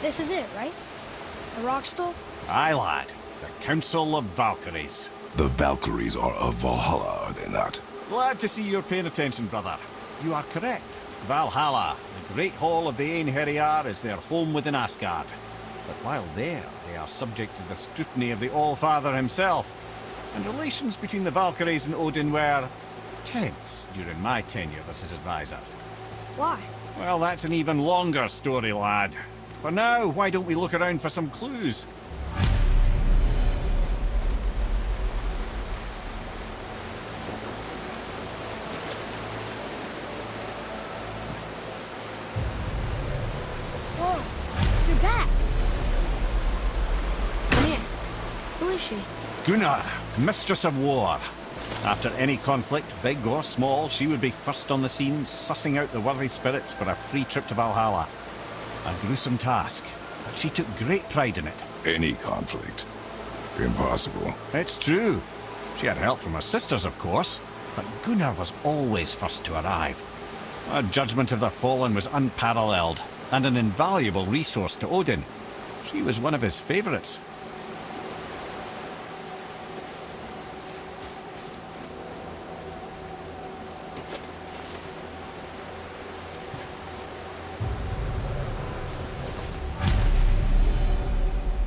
This is it, right? The rock stone? Aye, lad. The Council of Valkyries. The Valkyries are of Valhalla, are they not? Glad to see you're paying attention, brother. You are correct. Valhalla, the great hall of the Einherjar, is their home within Asgard. But while there, they are subject to the scrutiny of the All-Father himself. And relations between the Valkyries and Odin were tense during my tenure as his advisor. Why? Well, that's an even longer story, lad. For now, why don't we look around for some clues? Whoa, you're back. Come here. Who is she? Gunnar, Mistress of War. After any conflict, big or small, she would be first on the scene, sussing out the worthy spirits for a free trip to Valhalla. A gruesome task, but she took great pride in it. Any conflict. Impossible. It's true. She had help from her sisters, of course, but Gunnar was always first to arrive. Her judgment of the fallen was unparalleled, and an invaluable resource to Odin. She was one of his favourites.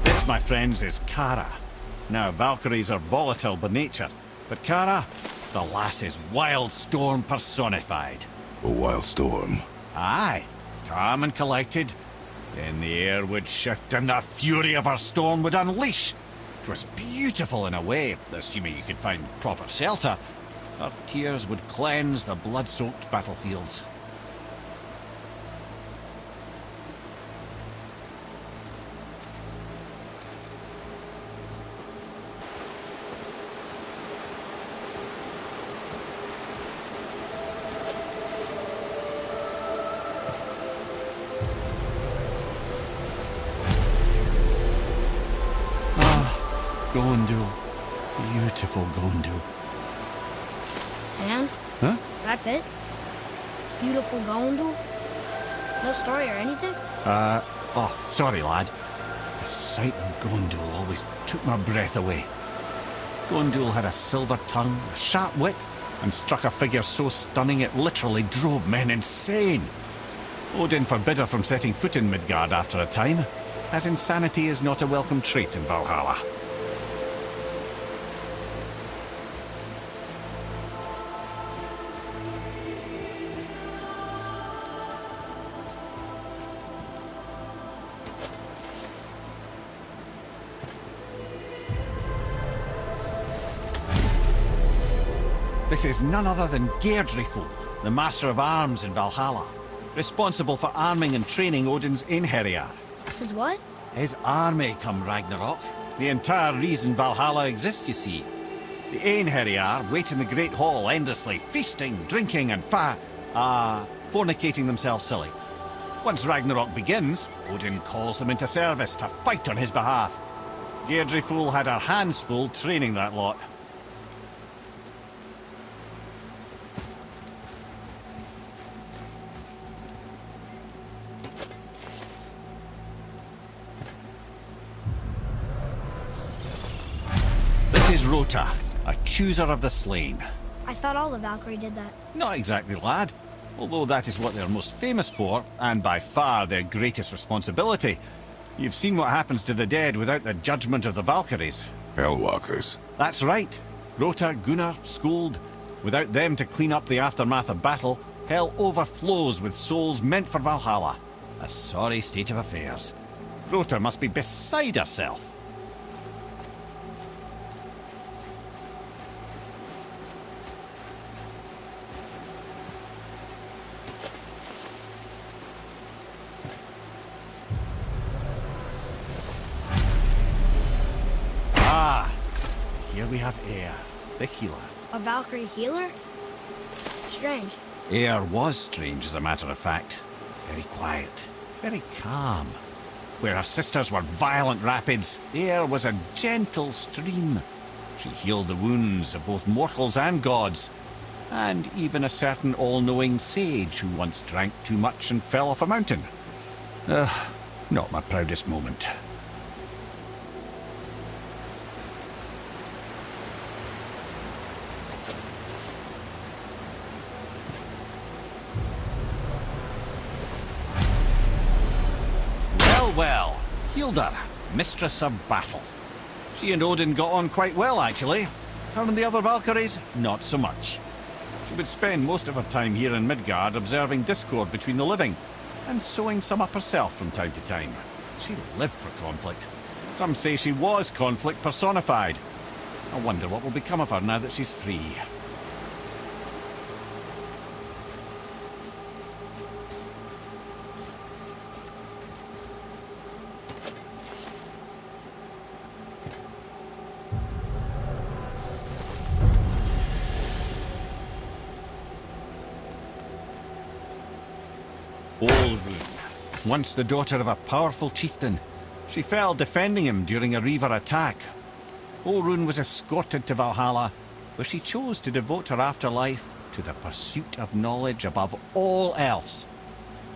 This, my friends, is Kara. Now, Valkyries are volatile by nature, but Kara, the lass is wild storm personified. A wild storm. Aye, calm and collected. Then the air would shift and the fury of her storm would unleash. 'Twas beautiful in a way, assuming you could find proper shelter. Her tears would cleanse the blood-soaked battlefields. Gondul. Beautiful Gondul. And? Huh? That's it? Beautiful Gondul? No story or anything? Oh, sorry, lad. The sight of Gondul always took my breath away. Gondul had a silver tongue, a sharp wit, and struck a figure so stunning it literally drove men insane. Odin forbid her from setting foot in Midgard after a time, as insanity is not a welcome trait in Valhalla. This is none other than Geirdriful, the Master of Arms in Valhalla, responsible for arming and training Odin's Einherjar. His what? His army come Ragnarok. The entire reason Valhalla exists, you see. The Einherjar wait in the Great Hall endlessly, feasting, drinking and fornicating themselves silly. Once Ragnarok begins, Odin calls them into service to fight on his behalf. Geirdriful had her hands full training that lot. This is Rota, a chooser of the slain. I thought all the Valkyrie did that. Not exactly, lad. Although that is what they're most famous for, and by far their greatest responsibility. You've seen what happens to the dead without the judgment of the Valkyries. Hellwalkers. That's right. Rota, Gunnar, Skuld. Without them to clean up the aftermath of battle, hell overflows with souls meant for Valhalla. A sorry state of affairs. Rota must be beside herself. Here we have Eir, the healer. A Valkyrie healer? Strange. Eir was strange, as a matter of fact. Very quiet, very calm. Where her sisters were violent rapids, Eir was a gentle stream. She healed the wounds of both mortals and gods, and even a certain all-knowing sage who once drank too much and fell off a mountain. Not my proudest moment. Well, Hilda, mistress of battle. She and Odin got on quite well, actually. Her and the other Valkyries, not so much. She would spend most of her time here in Midgard observing discord between the living, and sewing some up herself from time to time. She lived for conflict. Some say she was conflict personified. I wonder what will become of her now that she's free. Olrun, once the daughter of a powerful chieftain, she fell defending him during a Reaver attack. Olrun was escorted to Valhalla, where she chose to devote her afterlife to the pursuit of knowledge above all else.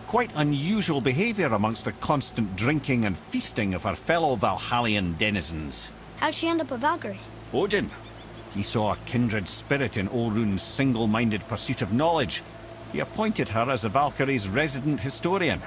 Quite unusual behaviour amongst the constant drinking and feasting of her fellow Valhallian denizens. How'd she end up a Valkyrie? Odin. He saw a kindred spirit in Olrun's single-minded pursuit of knowledge. He appointed her as the Valkyrie's resident historian.